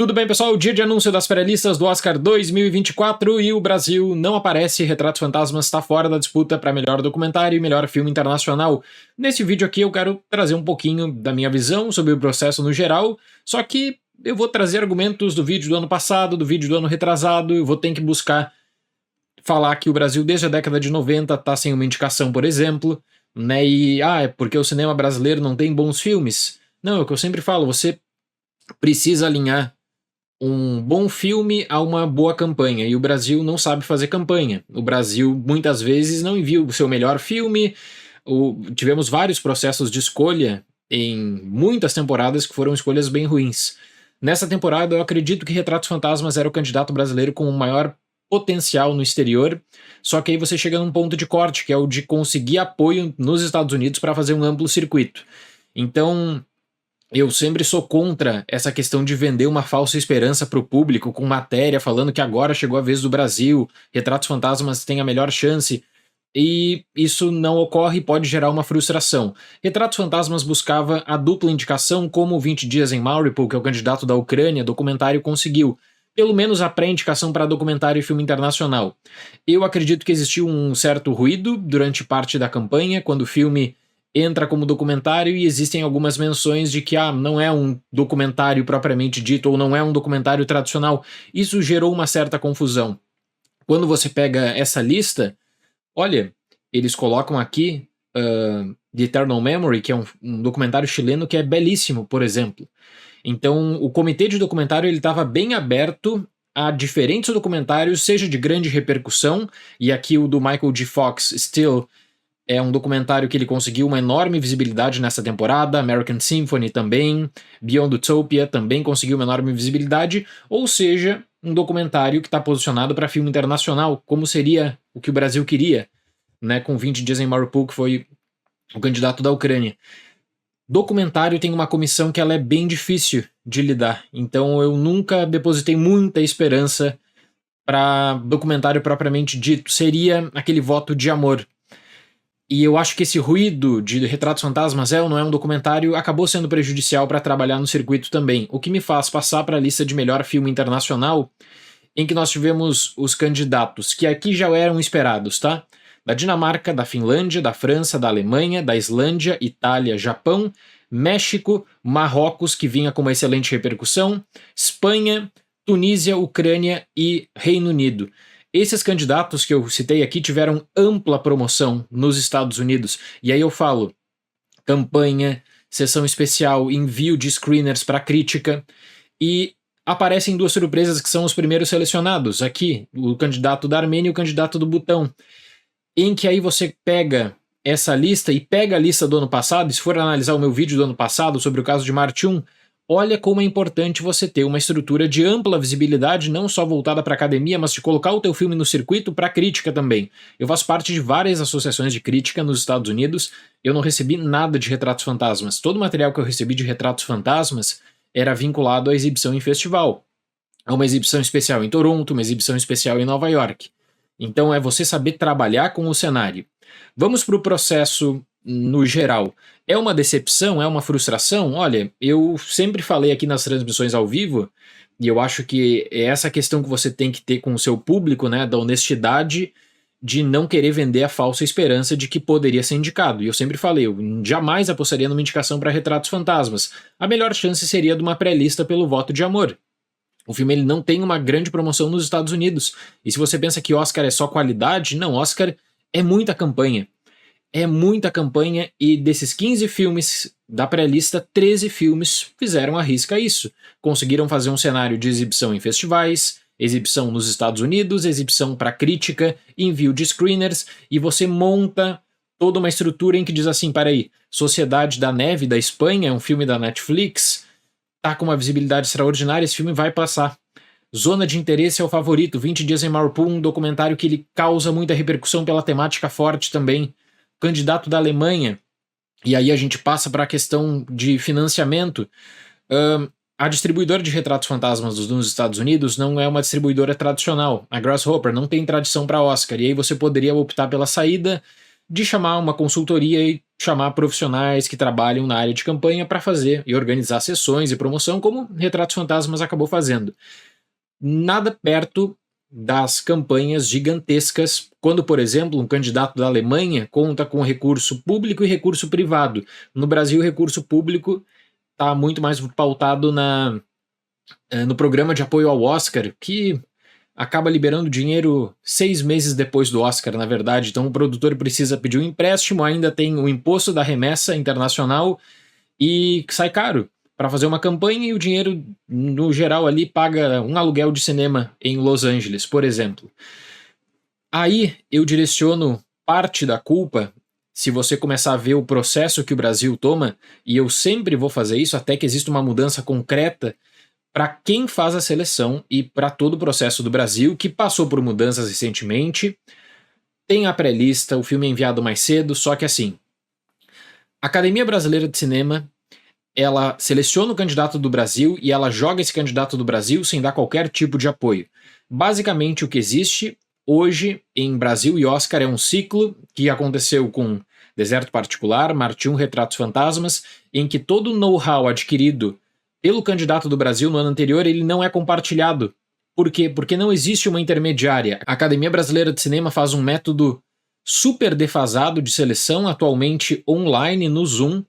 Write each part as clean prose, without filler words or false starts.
Tudo bem, pessoal? Dia de anúncio das pré-listas do Oscar 2024 e o Brasil não aparece. Retratos Fantasmas está fora da disputa para melhor documentário e melhor filme internacional. Nesse vídeo aqui eu quero trazer um pouquinho da minha visão sobre o processo no geral, só que eu vou trazer argumentos do vídeo do ano passado, do vídeo do ano retrasado, eu vou ter que buscar falar que o Brasil desde a década de 90 está sem uma indicação, por exemplo, né? E, é porque o cinema brasileiro não tem bons filmes. Não, é o que eu sempre falo, você precisa alinhar um bom filme a uma boa campanha, e o Brasil não sabe fazer campanha. O Brasil muitas vezes não envia o seu melhor filme. Tivemos vários processos de escolha em muitas temporadas que foram escolhas bem ruins. Nessa temporada eu acredito que Retratos Fantasmas era o candidato brasileiro com o maior potencial no exterior, só que aí você chega num ponto de corte, que é o de conseguir apoio nos Estados Unidos para fazer um amplo circuito. Então eu sempre sou contra essa questão de vender uma falsa esperança para o público com matéria falando que agora chegou a vez do Brasil, Retratos Fantasmas tem a melhor chance, e isso não ocorre e pode gerar uma frustração. Retratos Fantasmas buscava a dupla indicação, como 20 Dias em Mariupol, que é o candidato da Ucrânia, documentário, conseguiu. Pelo menos a pré-indicação para documentário e filme internacional. Eu acredito que existiu um certo ruído durante parte da campanha, quando o filme entra como documentário e existem algumas menções de que não é um documentário propriamente dito ou não é um documentário tradicional. Isso gerou uma certa confusão. Quando você pega essa lista, olha, eles colocam aqui The Eternal Memory, que é um documentário chileno que é belíssimo, por exemplo. Então o comitê de documentário estava bem aberto a diferentes documentários, seja de grande repercussão, e aqui o do Michael J. Fox, Still, é um documentário que ele conseguiu uma enorme visibilidade nessa temporada, American Symphony também, Beyond Utopia também conseguiu uma enorme visibilidade, ou seja, um documentário que está posicionado para filme internacional, como seria o que o Brasil queria, né, com 20 Dias em Mariupol, que foi o candidato da Ucrânia. Documentário tem uma comissão que ela é bem difícil de lidar, então eu nunca depositei muita esperança para documentário propriamente dito, seria aquele voto de amor. E eu acho que esse ruído de Retratos Fantasmas ou não é um documentário acabou sendo prejudicial para trabalhar no circuito também, o que me faz passar para a lista de melhor filme internacional, em que nós tivemos os candidatos, que aqui já eram esperados, tá? Da Dinamarca, da Finlândia, da França, da Alemanha, da Islândia, Itália, Japão, México, Marrocos, que vinha com uma excelente repercussão, Espanha, Tunísia, Ucrânia e Reino Unido. Esses candidatos que eu citei aqui tiveram ampla promoção nos Estados Unidos. E aí eu falo, campanha, sessão especial, envio de screeners para crítica. E aparecem duas surpresas que são os primeiros selecionados. Aqui, o candidato da Armênia e o candidato do Butão. Em que aí você pega essa lista e pega a lista do ano passado, e se for analisar o meu vídeo do ano passado sobre o caso de Martium, olha como é importante você ter uma estrutura de ampla visibilidade, não só voltada para a academia, mas de colocar o teu filme no circuito para crítica também. Eu faço parte de várias associações de crítica nos Estados Unidos, eu não recebi nada de Retratos Fantasmas. Todo o material que eu recebi de Retratos Fantasmas era vinculado à exibição em festival. A uma exibição especial em Toronto, uma exibição especial em Nova York. Então é você saber trabalhar com o cenário. Vamos para o processo no geral. É uma decepção? É uma frustração? Olha, eu sempre falei aqui nas transmissões ao vivo, e eu acho que é essa questão que você tem que ter com o seu público, né, da honestidade, de não querer vender a falsa esperança de que poderia ser indicado. E eu sempre falei, eu jamais apostaria numa indicação para Retratos Fantasmas. A melhor chance seria de uma pré-lista pelo voto de amor. O filme ele não tem uma grande promoção nos Estados Unidos. E se você pensa que Oscar é só qualidade, não, Oscar é muita campanha. É muita campanha, e desses 15 filmes da pré-lista, 13 filmes fizeram à risca isso. Conseguiram fazer um cenário de exibição em festivais, exibição nos Estados Unidos, exibição para crítica, envio de screeners, e você monta toda uma estrutura em que diz assim, peraí, Sociedade da Neve, da Espanha, é um filme da Netflix, tá com uma visibilidade extraordinária, esse filme vai passar. Zona de Interesse é o favorito, 20 Dias em Mariupol, um documentário que ele causa muita repercussão pela temática forte também. Candidato da Alemanha, e aí a gente passa para a questão de financiamento. A distribuidora de Retratos Fantasmas nos Estados Unidos não é uma distribuidora tradicional. A Grasshopper não tem tradição para Oscar, e aí você poderia optar pela saída de chamar uma consultoria e chamar profissionais que trabalham na área de campanha para fazer e organizar sessões e promoção, como Retratos Fantasmas acabou fazendo. Nada perto das campanhas gigantescas, quando, por exemplo, um candidato da Alemanha conta com recurso público e recurso privado. No Brasil, o recurso público está muito mais pautado no programa de apoio ao Oscar, que acaba liberando dinheiro 6 meses depois do Oscar, na verdade. Então o produtor precisa pedir um empréstimo, ainda tem o imposto da remessa internacional e sai caro para fazer uma campanha, e o dinheiro, no geral, ali paga um aluguel de cinema em Los Angeles, por exemplo. Aí eu direciono parte da culpa, se você começar a ver o processo que o Brasil toma, e eu sempre vou fazer isso até que exista uma mudança concreta, para quem faz a seleção e para todo o processo do Brasil, que passou por mudanças recentemente. Tem a pré-lista, o filme é enviado mais cedo, só que assim, a Academia Brasileira de Cinema, ela seleciona o candidato do Brasil e ela joga esse candidato do Brasil sem dar qualquer tipo de apoio. Basicamente, o que existe hoje em Brasil e Oscar é um ciclo que aconteceu com Deserto Particular, Martin, Retratos Fantasmas, em que todo o know-how adquirido pelo candidato do Brasil no ano anterior, ele não é compartilhado. Por quê? Porque não existe uma intermediária. A Academia Brasileira de Cinema faz um método super defasado de seleção, atualmente online no Zoom.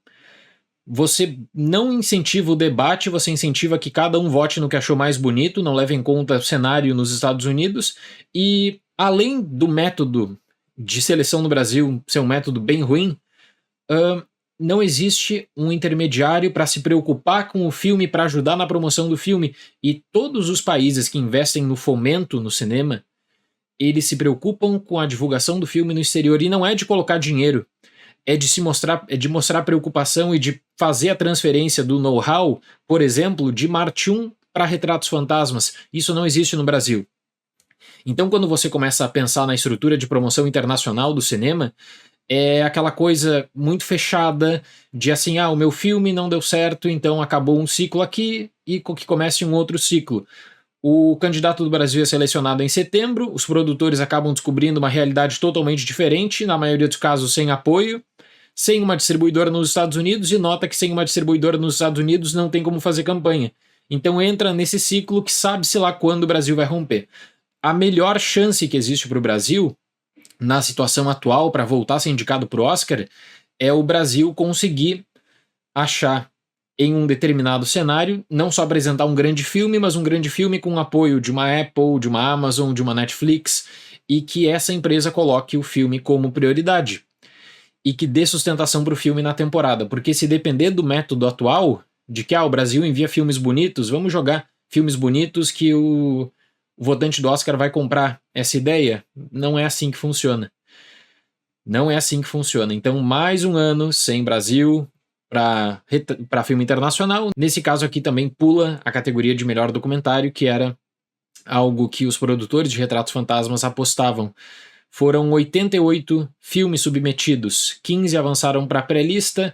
Você não incentiva o debate, você incentiva que cada um vote no que achou mais bonito, não leva em conta o cenário nos Estados Unidos, e além do método de seleção no Brasil ser um método bem ruim, não existe um intermediário para se preocupar com o filme, para ajudar na promoção do filme, e todos os países que investem no fomento no cinema, eles se preocupam com a divulgação do filme no exterior, e não é de colocar dinheiro, é de mostrar preocupação e de fazer a transferência do know-how, por exemplo, de Martin para Retratos Fantasmas. Isso não existe no Brasil. Então, quando você começa a pensar na estrutura de promoção internacional do cinema, é aquela coisa muito fechada de assim, o meu filme não deu certo, então acabou um ciclo aqui e que comece um outro ciclo. O candidato do Brasil é selecionado em setembro, os produtores acabam descobrindo uma realidade totalmente diferente, na maioria dos casos sem apoio, sem uma distribuidora nos Estados Unidos, e nota que sem uma distribuidora nos Estados Unidos não tem como fazer campanha. Então entra nesse ciclo que sabe-se lá quando o Brasil vai romper. A melhor chance que existe para o Brasil, na situação atual, para voltar a ser indicado para o Oscar, é o Brasil conseguir achar em um determinado cenário, não só apresentar um grande filme, mas um grande filme com apoio de uma Apple, de uma Amazon, de uma Netflix, e que essa empresa coloque o filme como prioridade e que dê sustentação para o filme na temporada, porque se depender do método atual, de que o Brasil envia filmes bonitos, vamos jogar filmes bonitos que o votante do Oscar vai comprar essa ideia, não é assim que funciona. Não é assim que funciona. Então, mais um ano sem Brasil para filme internacional. Nesse caso aqui também pula a categoria de melhor documentário, que era algo que os produtores de Retratos Fantasmas apostavam. Foram 88 filmes submetidos, 15 avançaram para a pré-lista.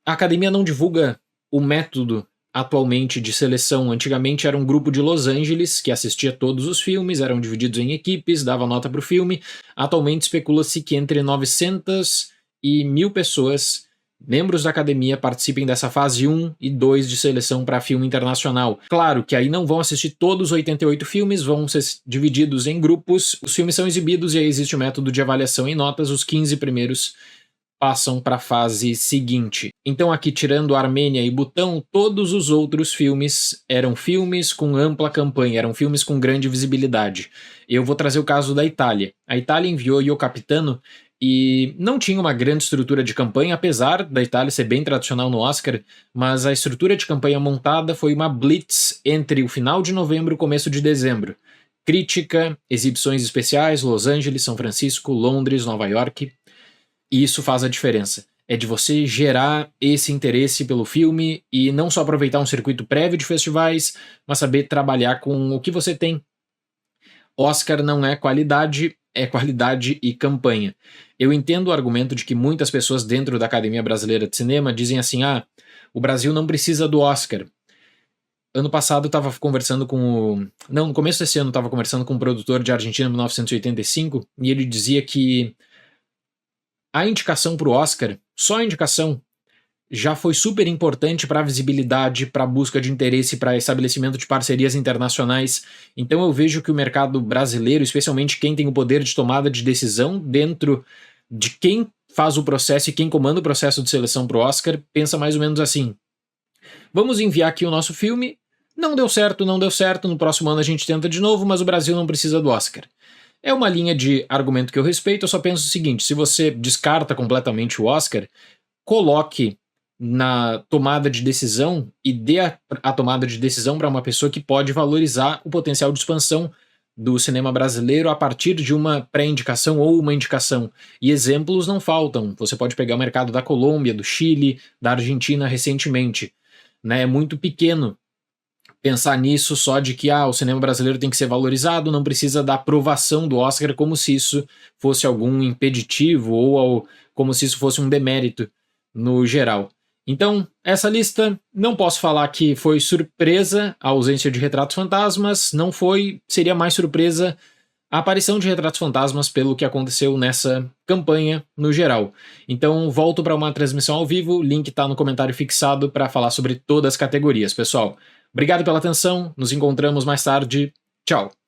A academia não divulga o método atualmente de seleção. Antigamente era um grupo de Los Angeles que assistia todos os filmes, eram divididos em equipes, dava nota para o filme. Atualmente especula-se que entre 900 e 1.000 pessoas, membros da academia, participem dessa fase 1 e 2 de seleção para filme internacional. Claro que aí não vão assistir todos os 88 filmes, vão ser divididos em grupos, os filmes são exibidos e aí existe o método de avaliação em notas, os 15 primeiros passam para a fase seguinte. Então aqui, tirando Armênia e Butão, todos os outros filmes eram filmes com ampla campanha, eram filmes com grande visibilidade. Eu vou trazer o caso da Itália. A Itália enviou Io Capitano e não tinha uma grande estrutura de campanha, apesar da Itália ser bem tradicional no Oscar, mas a estrutura de campanha montada foi uma blitz entre o final de novembro e o começo de dezembro. Crítica, exibições especiais, Los Angeles, São Francisco, Londres, Nova York. E isso faz a diferença. É de você gerar esse interesse pelo filme e não só aproveitar um circuito prévio de festivais, mas saber trabalhar com o que você tem. Oscar não é qualidade e campanha. Eu entendo o argumento de que muitas pessoas dentro da Academia Brasileira de Cinema dizem assim, o Brasil não precisa do Oscar. Ano passado eu estava conversando no começo desse ano eu estava conversando com um produtor de Argentina em 1985 e ele dizia que a indicação para o Oscar, só a indicação, já foi super importante para a visibilidade, para a busca de interesse, para estabelecimento de parcerias internacionais. Então eu vejo que o mercado brasileiro, especialmente quem tem o poder de tomada de decisão dentro de quem faz o processo e quem comanda o processo de seleção para o Oscar, pensa mais ou menos assim: vamos enviar aqui o nosso filme, não deu certo, não deu certo, no próximo ano a gente tenta de novo, mas o Brasil não precisa do Oscar. É uma linha de argumento que eu respeito, eu só penso o seguinte: se você descarta completamente o Oscar, coloque na tomada de decisão e dê a tomada de decisão para uma pessoa que pode valorizar o potencial de expansão do cinema brasileiro a partir de uma pré-indicação ou uma indicação. E exemplos não faltam. Você pode pegar o mercado da Colômbia, do Chile, da Argentina recentemente. Né? É muito pequeno pensar nisso só de que o cinema brasileiro tem que ser valorizado, não precisa da aprovação do Oscar, como se isso fosse algum impeditivo ou como se isso fosse um demérito no geral. Então, essa lista, não posso falar que foi surpresa a ausência de Retratos Fantasmas, não foi, seria mais surpresa a aparição de Retratos Fantasmas pelo que aconteceu nessa campanha no geral. Então, volto para uma transmissão ao vivo, link está no comentário fixado para falar sobre todas as categorias, pessoal. Obrigado pela atenção, nos encontramos mais tarde, tchau!